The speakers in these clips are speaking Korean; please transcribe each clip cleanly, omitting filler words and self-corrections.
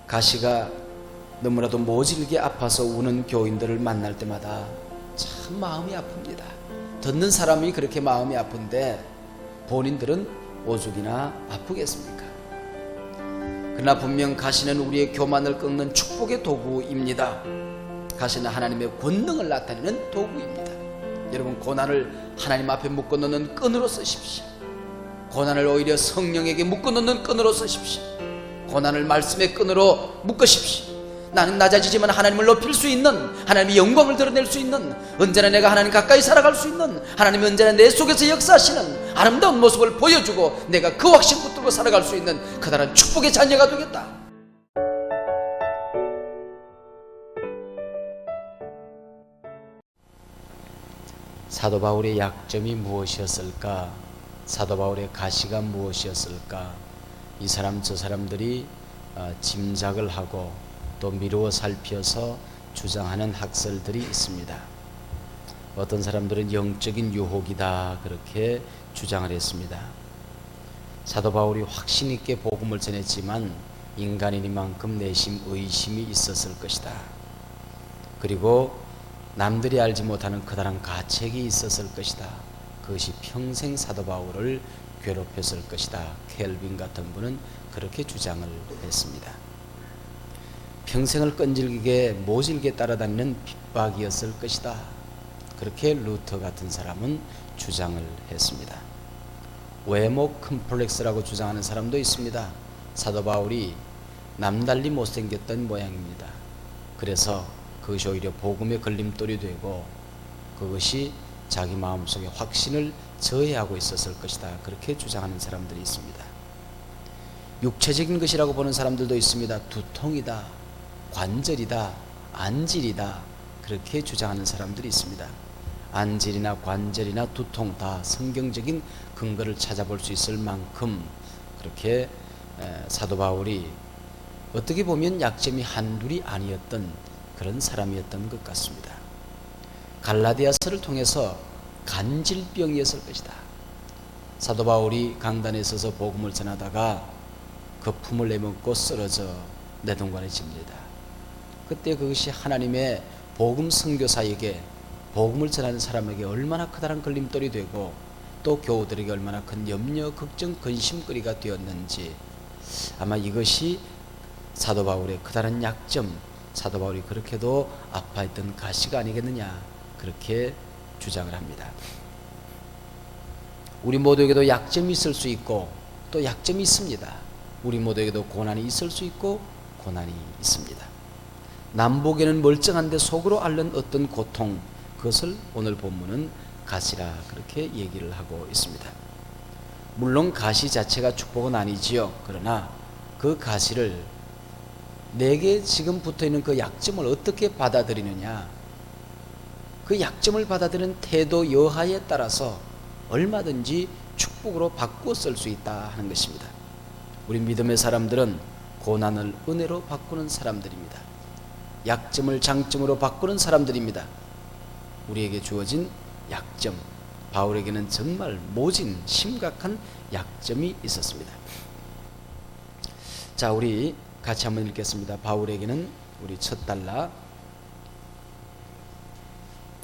가시가 너무나도 모질게 아파서 우는 교인들을 만날 때마다 참 마음이 아픕니다. 듣는 사람이 그렇게 마음이 아픈데 본인들은 오죽이나 아프겠습니까? 그러나 분명 가시는 우리의 교만을 꺾는 축복의 도구입니다. 가시는 하나님의 권능을 나타내는 도구입니다. 여러분, 고난을 하나님 앞에 묶어놓는 끈으로 쓰십시오. 고난을 오히려 성령에게 묶어놓는 끈으로 쓰십시오. 고난을 말씀의 끈으로 묶으십시오. 나는 낮아지지만 하나님을 높일 수 있는, 하나님의 영광을 드러낼 수 있는, 언제나 내가 하나님 가까이 살아갈 수 있는, 하나님이 언제나 내 속에서 역사하시는 아름다운 모습을 보여주고 내가 그 확신 붙들고 살아갈 수 있는 커다란 축복의 자녀가 되겠다. 사도 바울의 약점이 무엇이었을까? 사도 바울의 가시가 무엇이었을까? 이 사람 저 사람들이 짐작을 하고 또 미루어 살펴서 주장하는 학설들이 있습니다. 어떤 사람들은 영적인 유혹이다 그렇게 주장을 했습니다. 사도 바울이 확신 있게 복음을 전했지만 인간이니만큼 내심 의심이 있었을 것이다. 그리고 남들이 알지 못하는 커다란 가책이 있었을 것이다. 그것이 평생 사도 바울을 괴롭혔을 것이다. 켈빈 같은 분은 그렇게 주장을 했습니다. 평생을 끈질기게 모질게 따라다니는 핍박이었을 것이다. 그렇게 루터 같은 사람은 주장을 했습니다. 외모 컴플렉스라고 주장하는 사람도 있습니다. 사도 바울이 남달리 못생겼던 모양입니다. 그래서 그것이 오히려 복음의 걸림돌이 되고 그것이 자기 마음속에 확신을 저해하고 있었을 것이다. 그렇게 주장하는 사람들이 있습니다. 육체적인 것이라고 보는 사람들도 있습니다. 두통이다, 관절이다, 안질이다 그렇게 주장하는 사람들이 있습니다. 안질이나 관절이나 두통 다 성경적인 근거를 찾아볼 수 있을 만큼 그렇게 사도 바울이 어떻게 보면 약점이 한둘이 아니었던 그런 사람이었던 것 같습니다. 갈라디아서를 통해서 간질병이었을 것이다. 사도 바울이 강단에 서서 복음을 전하다가 거품을 내먹고 쓰러져 내동관에 집니다. 그때 그것이 하나님의 복음 선교사에게, 복음을 전하는 사람에게 얼마나 커다란 걸림돌이 되고 또 교우들에게 얼마나 큰 염려, 걱정, 근심거리가 되었는지, 아마 이것이 사도 바울의 커다란 약점, 사도 바울이 그렇게도 아파했던 가시가 아니겠느냐 그렇게 주장을 합니다. 우리 모두에게도 약점이 있을 수 있고 또 약점이 있습니다. 우리 모두에게도 고난이 있을 수 있고 고난이 있습니다. 남보기에는 멀쩡한데 속으로 앓는 어떤 고통, 그것을 오늘 본문은 가시라 그렇게 얘기를 하고 있습니다. 물론 가시 자체가 축복은 아니지요. 그러나 그 가시를 내게 지금 붙어있는 그 약점을 어떻게 받아들이느냐, 그 약점을 받아들이는 태도 여하에 따라서 얼마든지 축복으로 바꾸어 쓸 수 있다 하는 것입니다. 우리 믿음의 사람들은 고난을 은혜로 바꾸는 사람들입니다. 약점을 장점으로 바꾸는 사람들입니다. 우리에게 주어진 약점, 바울에게는 정말 모진 심각한 약점이 있었습니다. 자, 우리 같이 한번 읽겠습니다. 바울에게는, 우리 첫 달라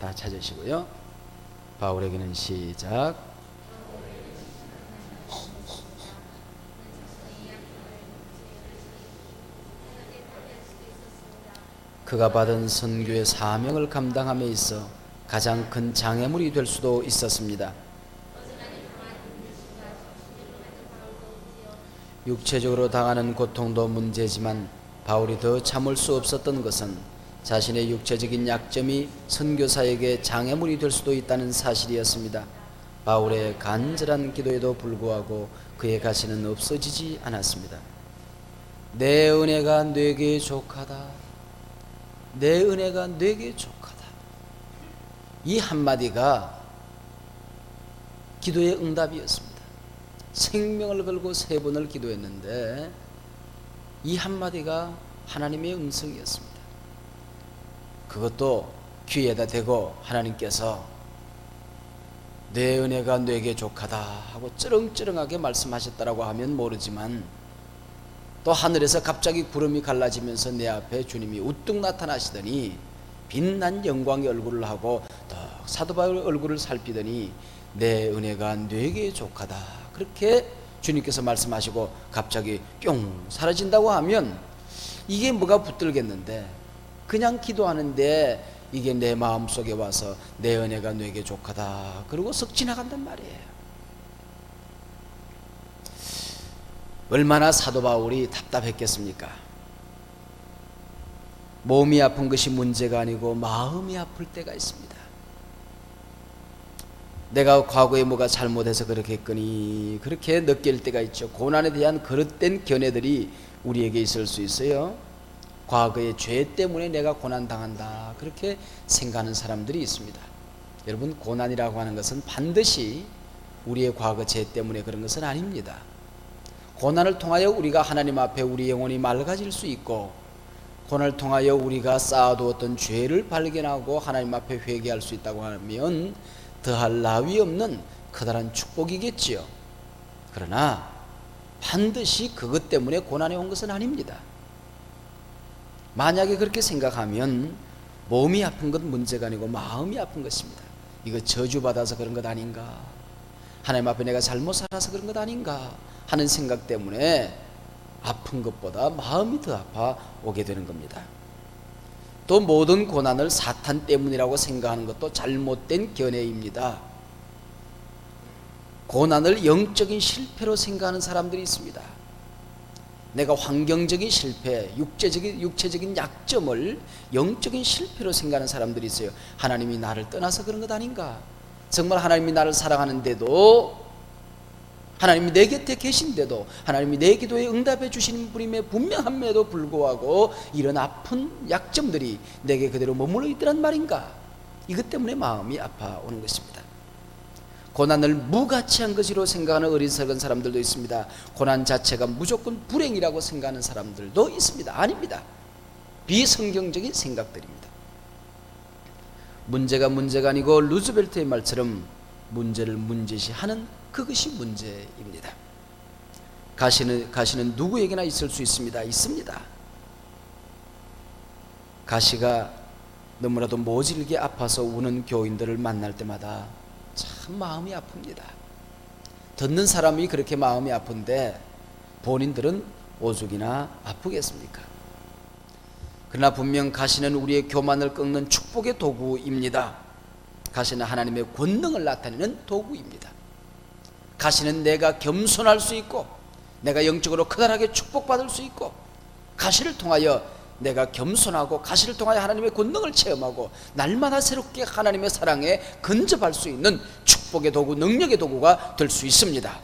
다 찾으시고요. 바울에게는 시작. 그가 받은 선교의 사명을 감당함에 있어 가장 큰 장애물이 될 수도 있었습니다. 육체적으로 당하는 고통도 문제지만 바울이 더 참을 수 없었던 것은 자신의 육체적인 약점이 선교사에게 장애물이 될 수도 있다는 사실이었습니다. 바울의 간절한 기도에도 불구하고 그의 가시는 없어지지 않았습니다. 내 은혜가 네게 족하다. 내 은혜가 네게 족하다. 이 한마디가 기도의 응답이었습니다. 생명을 걸고 3번을 기도했는데 이 한마디가 하나님의 음성이었습니다. 그것도 귀에다 대고 하나님께서 내 은혜가 네게 족하다 하고 쩌렁쩌렁하게 말씀하셨다라고 하면 모르지만 또 하늘에서 갑자기 구름이 갈라지면서 내 앞에 주님이 우뚝 나타나시더니 빛난 영광의 얼굴을 하고 더 사도 바울 얼굴을 살피더니 내 은혜가 네게 족하다 그렇게 주님께서 말씀하시고 갑자기 뿅 사라진다고 하면 이게 뭐가 붙들겠는데, 그냥 기도하는데 이게 내 마음속에 와서 내 은혜가 네게 족하다 그러고 썩 지나간단 말이에요. 얼마나 사도 바울이 답답했겠습니까? 몸이 아픈 것이 문제가 아니고 마음이 아플 때가 있습니다. 내가 과거에 뭐가 잘못해서 그렇게 했거니 그렇게 느낄 때가 있죠. 고난에 대한 그릇된 견해들이 우리에게 있을 수 있어요. 과거의 죄 때문에 내가 고난당한다 그렇게 생각하는 사람들이 있습니다. 여러분, 고난이라고 하는 것은 반드시 우리의 과거 죄 때문에 그런 것은 아닙니다. 고난을 통하여 우리가 하나님 앞에 우리 영혼이 맑아질 수 있고, 고난을 통하여 우리가 쌓아두었던 죄를 발견하고 하나님 앞에 회개할 수 있다고 하면 더할 나위 없는 커다란 축복이겠지요. 그러나 반드시 그것 때문에 고난이 온 것은 아닙니다. 만약에 그렇게 생각하면 몸이 아픈 건 문제가 아니고 마음이 아픈 것입니다. 이거 저주받아서 그런 것 아닌가, 하나님 앞에 내가 잘못 살아서 그런 것 아닌가 하는 생각 때문에 아픈 것보다 마음이 더 아파 오게 되는 겁니다. 또 모든 고난을 사탄 때문이라고 생각하는 것도 잘못된 견해입니다. 고난을 영적인 실패로 생각하는 사람들이 있습니다. 내가 환경적인 실패, 육체적인 약점을 영적인 실패로 생각하는 사람들이 있어요. 하나님이 나를 떠나서 그런 것 아닌가, 정말 하나님이 나를 사랑하는데도, 하나님이 내 곁에 계신데도, 하나님이 내 기도에 응답해 주시는 분임에 분명함에도 불구하고 이런 아픈 약점들이 내게 그대로 머물러 있더란 말인가, 이것 때문에 마음이 아파오는 것입니다. 고난을 무가치한 것으로 생각하는 어리석은 사람들도 있습니다. 고난 자체가 무조건 불행이라고 생각하는 사람들도 있습니다. 아닙니다. 비성경적인 생각들입니다. 문제가 아니고 루즈벨트의 말처럼 문제를 문제시하는 그것이 문제입니다. 가시는 누구에게나 있을 수 있습니다. 있습니다. 가시가 너무나도 모질게 아파서 우는 교인들을 만날 때마다 참 마음이 아픕니다. 듣는 사람이 그렇게 마음이 아픈데 본인들은 오죽이나 아프겠습니까? 그러나 분명 가시는 우리의 교만을 꺾는 축복의 도구입니다. 가시는 하나님의 권능을 나타내는 도구입니다. 가시는 내가 겸손할 수 있고, 내가 영적으로 커다랗게 축복받을 수 있고, 가시를 통하여 내가 겸손하고 가시를 통하여 하나님의 권능을 체험하고 날마다 새롭게 하나님의 사랑에 근접할 수 있는 축복의 도구, 능력의 도구가 될 수 있습니다.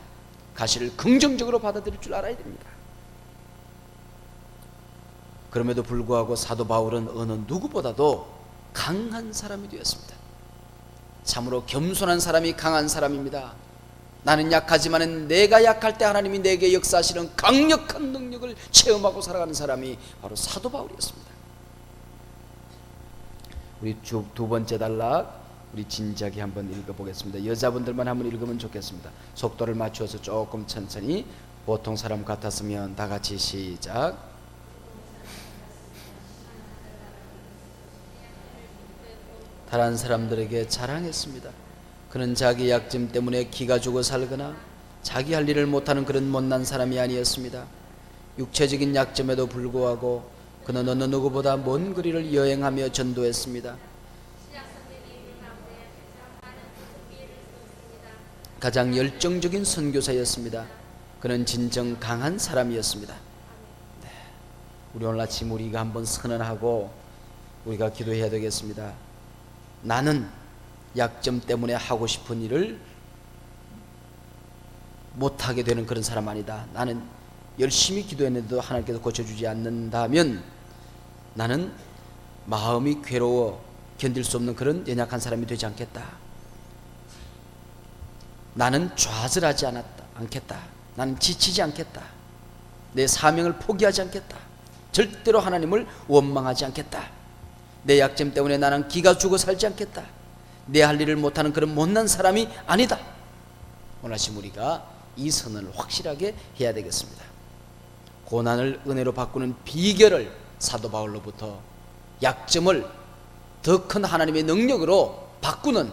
가시를 긍정적으로 받아들일 줄 알아야 됩니다. 그럼에도 불구하고 사도 바울은 어느 누구보다도 강한 사람이 되었습니다. 참으로 겸손한 사람이 강한 사람입니다. 나는 약하지만 내가 약할 때 하나님이 내게 역사하시는 강력한 능력을 체험하고 살아가는 사람이 바로 사도 바울이었습니다. 우리 두 번째 단락 우리 진지하게 한번 읽어보겠습니다. 여자분들만 한번 읽으면 좋겠습니다. 속도를 맞추어서 조금 천천히, 보통 사람 같았으면 다 같이 시작. 다른 사람들에게 자랑했습니다. 그는 자기 약점 때문에 기가 죽어 살거나 자기 할 일을 못하는 그런 못난 사람이 아니었습니다. 육체적인 약점에도 불구하고 그는 어느 누구보다 먼 거리를 여행하며 전도했습니다. 가장 열정적인 선교사였습니다. 그는 진정 강한 사람이었습니다. 네. 우리 오늘 아침 우리가 한번 선언하고 우리가 기도해야 되겠습니다. 나는 약점 때문에 하고 싶은 일을 못하게 되는 그런 사람 아니다. 나는 열심히 기도했는데도 하나님께서 고쳐주지 않는다면 나는 마음이 괴로워 견딜 수 없는 그런 연약한 사람이 되지 않겠다. 나는 좌절하지 않겠다. 나는 지치지 않겠다. 내 사명을 포기하지 않겠다. 절대로 하나님을 원망하지 않겠다. 내 약점 때문에 나는 기가 죽어 살지 않겠다. 내 할 일을 못하는 그런 못난 사람이 아니다. 오늘 아침 우리가 이 선언을 확실하게 해야 되겠습니다. 고난을 은혜로 바꾸는 비결을 사도 바울로부터, 약점을 더 큰 하나님의 능력으로 바꾸는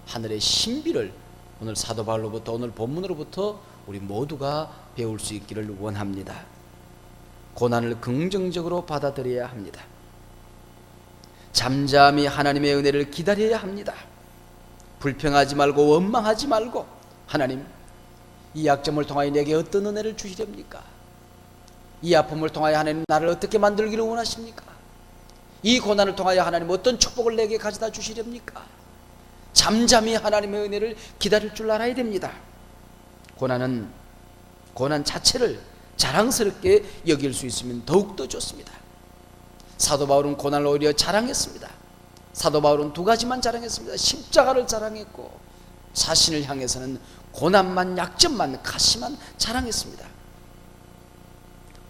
하늘의 신비를 오늘 사도 바울로부터, 오늘 본문으로부터 우리 모두가 배울 수 있기를 원합니다. 고난을 긍정적으로 받아들여야 합니다. 잠잠히 하나님의 은혜를 기다려야 합니다. 불평하지 말고 원망하지 말고, 하나님, 이 약점을 통하여 내게 어떤 은혜를 주시렵니까? 이 아픔을 통하여 하나님 나를 어떻게 만들기를 원하십니까? 이 고난을 통하여 하나님 어떤 축복을 내게 가져다 주시렵니까? 잠잠히 하나님의 은혜를 기다릴 줄 알아야 됩니다. 고난 자체를 자랑스럽게 여길 수 있으면 더욱더 좋습니다. 사도 바울은 고난을 오히려 자랑했습니다. 사도 바울은 두 가지만 자랑했습니다. 십자가를 자랑했고, 자신을 향해서는 고난만, 약점만, 가시만 자랑했습니다.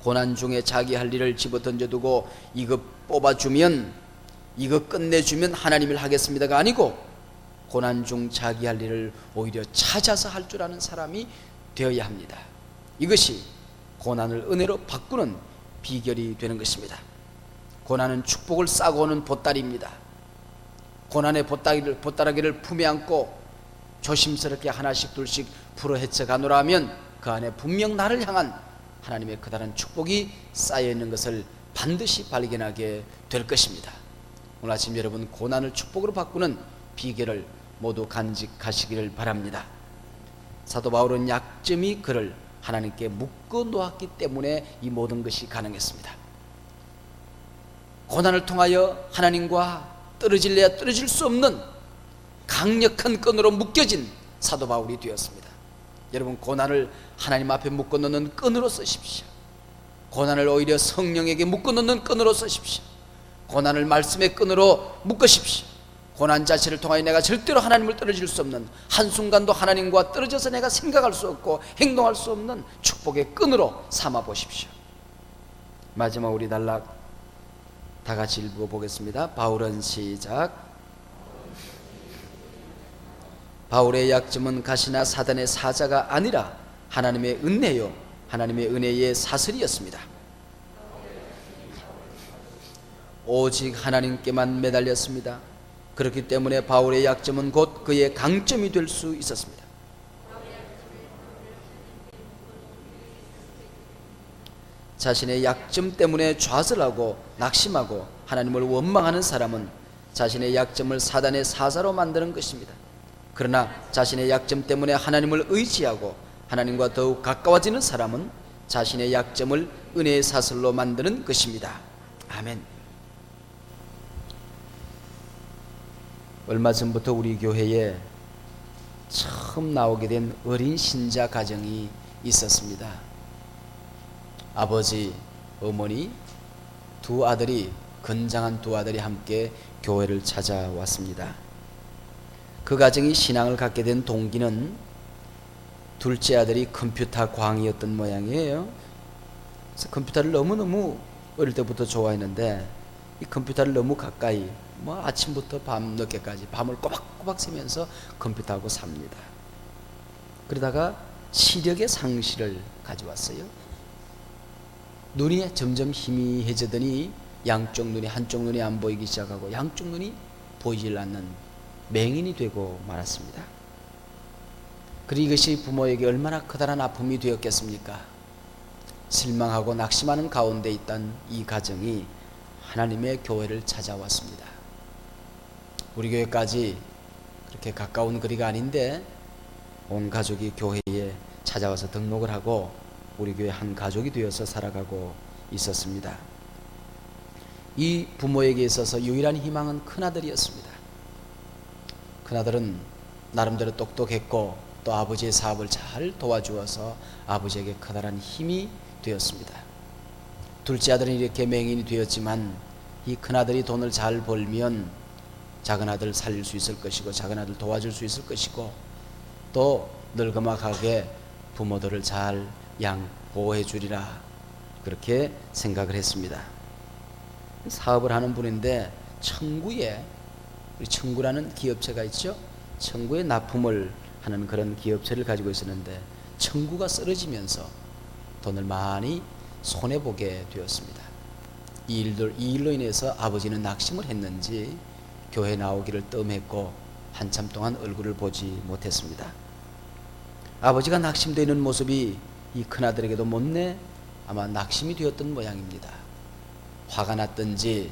고난 중에 자기 할 일을 집어던져두고 이거 뽑아주면, 이거 끝내주면 하나님을 하겠습니다가 아니고, 고난 중 자기 할 일을 오히려 찾아서 할 줄 아는 사람이 되어야 합니다. 이것이 고난을 은혜로 바꾸는 비결이 되는 것입니다. 고난은 축복을 싸고 오는 보따리입니다. 고난의 보따라기를 품에 안고 조심스럽게 하나씩 둘씩 풀어 헤쳐가노라 하면 그 안에 분명 나를 향한 하나님의 커다란 축복이 쌓여있는 것을 반드시 발견하게 될 것입니다. 오늘 아침 여러분, 고난을 축복으로 바꾸는 비결을 모두 간직하시기를 바랍니다. 사도 바울은 약점이 그를 하나님께 묶어 놓았기 때문에 이 모든 것이 가능했습니다. 고난을 통하여 하나님과 떨어질래야 떨어질 수 없는 강력한 끈으로 묶여진 사도 바울이 되었습니다. 여러분, 고난을 하나님 앞에 묶어 놓는 끈으로 쓰십시오. 고난을 오히려 성령에게 묶어 놓는 끈으로 쓰십시오. 고난을 말씀의 끈으로 묶으십시오. 고난 자체를 통하여 내가 절대로 하나님을 떨어질 수 없는, 한순간도 하나님과 떨어져서 내가 생각할 수 없고 행동할 수 없는 축복의 끈으로 삼아 보십시오. 마지막 우리 단락 다 같이 읽어 보겠습니다. 바울은 시작. 바울의 약점은 가시나 사단의 사자가 아니라 하나님의 은혜요, 하나님의 은혜의 사슬이었습니다. 오직 하나님께만 매달렸습니다. 그렇기 때문에 바울의 약점은 곧 그의 강점이 될 수 있었습니다. 자신의 약점 때문에 좌절하고 낙심하고 하나님을 원망하는 사람은 자신의 약점을 사단의 사자로 만드는 것입니다. 그러나 자신의 약점 때문에 하나님을 의지하고 하나님과 더욱 가까워지는 사람은 자신의 약점을 은혜의 사슬로 만드는 것입니다. 아멘. 얼마 전부터 우리 교회에 처음 나오게 된 어린 신자 가정이 있었습니다. 아버지, 어머니, 두 아들이, 건장한 두 아들이 함께 교회를 찾아왔습니다. 그 가정이 신앙을 갖게 된 동기는 둘째 아들이 컴퓨터 광이었던 모양이에요. 그래서 컴퓨터를 너무너무 어릴 때부터 좋아했는데 이 컴퓨터를 너무 가까이, 아침부터 밤 늦게까지 밤을 꼬박꼬박 새면서 컴퓨터하고 삽니다. 그러다가 시력의 상실을 가져왔어요. 눈이 점점 희미해지더니 양쪽 눈이, 한쪽 눈이 안 보이기 시작하고 양쪽 눈이 보이질 않는 맹인이 되고 말았습니다. 그리고 이것이 부모에게 얼마나 커다란 아픔이 되었겠습니까? 실망하고 낙심하는 가운데 있던 이 가정이 하나님의 교회를 찾아왔습니다. 우리 교회까지 그렇게 가까운 거리가 아닌데 온 가족이 교회에 찾아와서 등록을 하고 우리 교회 한 가족이 되어서 살아가고 있었습니다. 이 부모에게 있어서 유일한 희망은 큰아들이었습니다. 큰아들은 나름대로 똑똑했고 또 아버지의 사업을 잘 도와주어서 아버지에게 커다란 힘이 되었습니다. 둘째 아들은 이렇게 맹인이 되었지만 이 큰아들이 돈을 잘 벌면 작은아들 살릴 수 있을 것이고 작은아들 도와줄 수 있을 것이고 또 늙어막하게 부모들을 잘 보호해 주리라, 그렇게 생각을 했습니다. 사업을 하는 분인데 청구에, 우리 청구라는 기업체가 있죠. 청구에 납품을 하는 그런 기업체를 가지고 있었는데 청구가 쓰러지면서 돈을 많이 손해보게 되었습니다. 이 일로 인해서 아버지는 낙심을 했는지 교회 나오기를 뜸했고 한참 동안 얼굴을 보지 못했습니다. 아버지가 낙심되어 있는 모습이 이 큰아들에게도 못내 아마 낙심이 되었던 모양입니다. 화가 났던지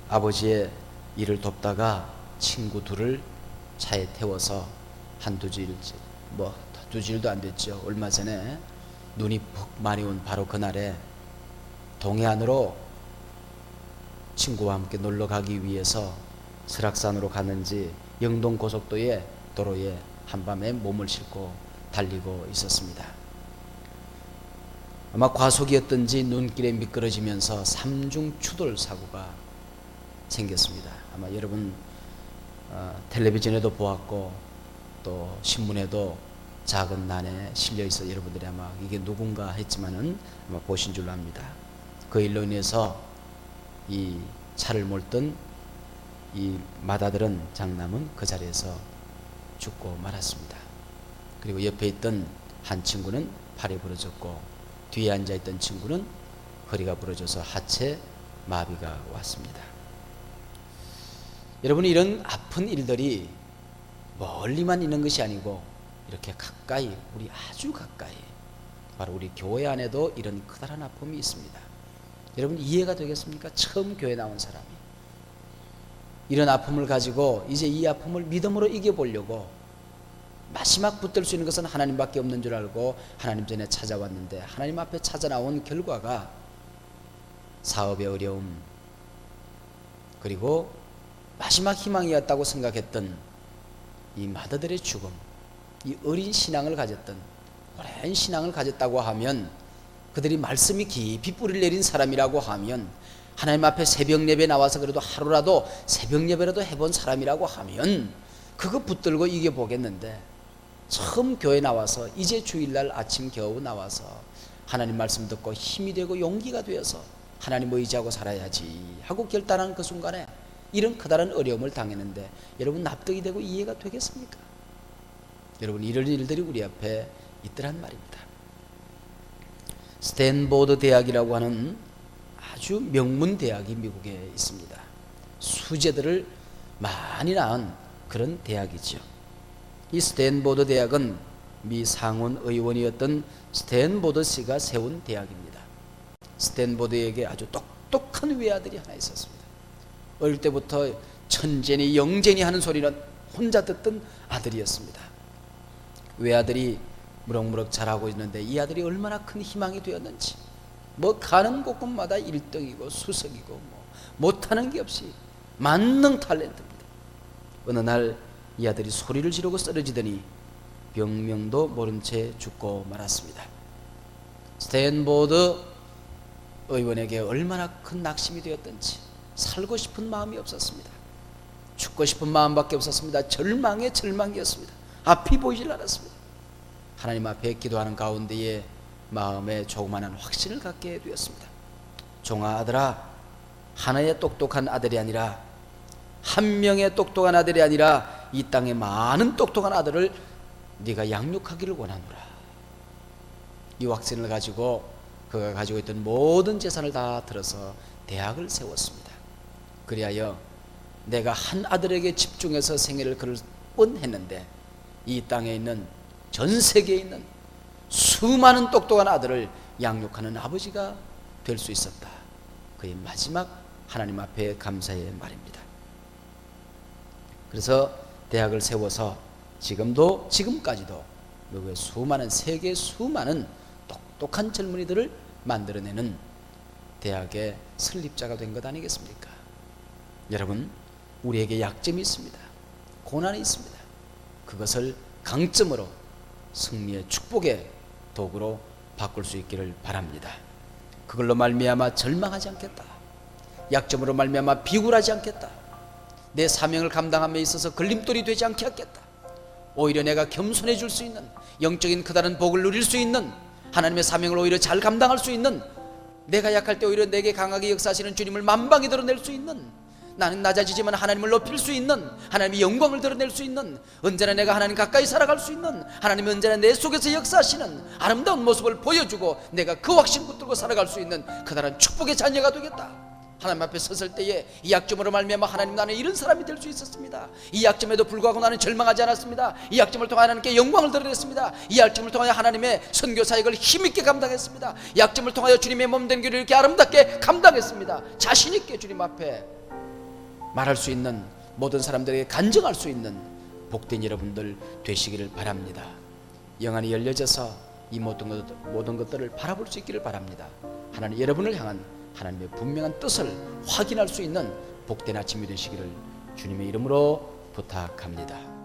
아버지의 일을 돕다가 친구 둘을 차에 태워서 한두 주일도 안 됐죠. 얼마 전에 눈이 푹 많이 온 바로 그날에 동해안으로 친구와 함께 놀러 가기 위해서 설악산으로 가는지 영동고속도의 도로에 한밤에 몸을 싣고 달리고 있었습니다. 아마 과속이었던지 눈길에 미끄러지면서 삼중 추돌 사고가 생겼습니다. 아마 여러분 텔레비전에도 보았고 또 신문에도 작은 난에 실려 있어 여러분들이 아마 이게 누군가 했지만은 아마 보신 줄로 압니다. 그 일로 인해서 이 차를 몰던 이 맏아들은 장남은 그 자리에서 죽고 말았습니다. 그리고 옆에 있던 한 친구는 팔이 부러졌고 뒤에 앉아있던 친구는 허리가 부러져서 하체 마비가 왔습니다. 여러분, 이런 아픈 일들이 멀리만 있는 것이 아니고 이렇게 가까이, 우리 아주 가까이, 바로 우리 교회 안에도 이런 커다란 아픔이 있습니다. 여러분, 이해가 되겠습니까? 처음 교회 나온 사람이 이런 아픔을 가지고 이제 이 아픔을 믿음으로 이겨보려고 마지막 붙들 수 있는 것은 하나님밖에 없는 줄 알고 하나님 전에 찾아왔는데 하나님 앞에 찾아 나온 결과가 사업의 어려움, 그리고 마지막 희망이었다고 생각했던 이 맏아들의 죽음, 이 어린 신앙을 가졌던, 오랜 신앙을 가졌다고 하면, 그들이 말씀이 깊이 뿌리를 내린 사람이라고 하면, 하나님 앞에 새벽 예배 나와서 그래도 하루라도 새벽 예배라도 해본 사람이라고 하면 그거 붙들고 이겨보겠는데, 처음 교회 나와서 이제 주일날 아침 겨우 나와서 하나님 말씀 듣고 힘이 되고 용기가 되어서 하나님 의지하고 살아야지 하고 결단한 그 순간에 이런 커다란 어려움을 당했는데, 여러분 납득이 되고 이해가 되겠습니까? 여러분, 이런 일들이 우리 앞에 있더란 말입니다. 스탠포드 대학이라고 하는 아주 명문 대학이 미국에 있습니다. 수재들을 많이 낳은 그런 대학이죠. 이 스탠포드 대학은 미 상원 의원이었던 스탠포드 씨가 세운 대학입니다. 스탠포드에게 아주 똑똑한 외아들이 하나 있었습니다. 어릴 때부터 천재니 영재니 하는 소리는 혼자 듣던 아들이었습니다. 외아들이 무럭무럭 자라고 있는데 이 아들이 얼마나 큰 희망이 되었는지, 뭐 가는 곳곳마다 1등이고 수석이고 못하는 게 없이 만능 탤런트입니다. 어느 날 이 아들이 소리를 지르고 쓰러지더니 병명도 모른 채 죽고 말았습니다. 스탠포드 의원에게 얼마나 큰 낙심이 되었던지, 살고 싶은 마음이 없었습니다. 죽고 싶은 마음밖에 없었습니다. 절망의 절망이었습니다. 앞이 보이질 않았습니다. 하나님 앞에 기도하는 가운데에 마음에 조그마한 확신을 갖게 되었습니다. 종아 아들아, 하나의 똑똑한 아들이 아니라, 한 명의 똑똑한 아들이 아니라 이 땅에 많은 똑똑한 아들을 네가 양육하기를 원하노라. 이 확신을 가지고 그가 가지고 있던 모든 재산을 다 들어서 대학을 세웠습니다. 그리하여 내가 한 아들에게 집중해서 생애를 걸을 뻔했는데 이 땅에 있는, 전 세계에 있는 수많은 똑똑한 아들을 양육하는 아버지가 될 수 있었다. 그의 마지막 하나님 앞에 감사의 말입니다. 그래서 대학을 세워서 지금까지도 미국의 수많은, 세계 수많은 똑똑한 젊은이들을 만들어내는 대학의 설립자가 된 것 아니겠습니까? 여러분, 우리에게 약점이 있습니다. 고난이 있습니다. 그것을 강점으로 승리의 축복의 도구로 바꿀 수 있기를 바랍니다. 그걸로 말미암아 절망하지 않겠다. 약점으로 말미암아 비굴하지 않겠다. 내 사명을 감당함에 있어서 걸림돌이 되지 않게 하겠다. 오히려 내가 겸손해질 수 있는, 영적인 커다란 복을 누릴 수 있는, 하나님의 사명을 오히려 잘 감당할 수 있는, 내가 약할 때 오히려 내게 강하게 역사하시는 주님을 만방에 드러낼 수 있는, 나는 낮아지지만 하나님을 높일 수 있는, 하나님의 영광을 드러낼 수 있는, 언제나 내가 하나님 가까이 살아갈 수 있는, 하나님이 언제나 내 속에서 역사하시는 아름다운 모습을 보여주고 내가 그 확신 붙들고 살아갈 수 있는 그다란 축복의 자녀가 되겠다. 하나님 앞에 섰을 때에 이 약점으로 말미암아 하나님, 나는 이런 사람이 될 수 있었습니다. 이 약점에도 불구하고 나는 절망하지 않았습니다. 이 약점을 통해 하나님께 영광을 드러냈습니다. 이 약점을 통하여 하나님의 선교 사역을 힘있게 감당했습니다. 이 약점을 통하여 주님의 몸된 길을 이렇게 아름답게 감당했습니다. 자신 있게 주님 앞에 말할 수 있는, 모든 사람들에게 간증할 수 있는 복된 여러분들 되시기를 바랍니다. 영안이 열려져서 이 모든 것들을 바라볼 수 있기를 바랍니다. 하나님, 여러분을 향한 하나님의 분명한 뜻을 확인할 수 있는 복된 아침이 되시기를 주님의 이름으로 부탁합니다.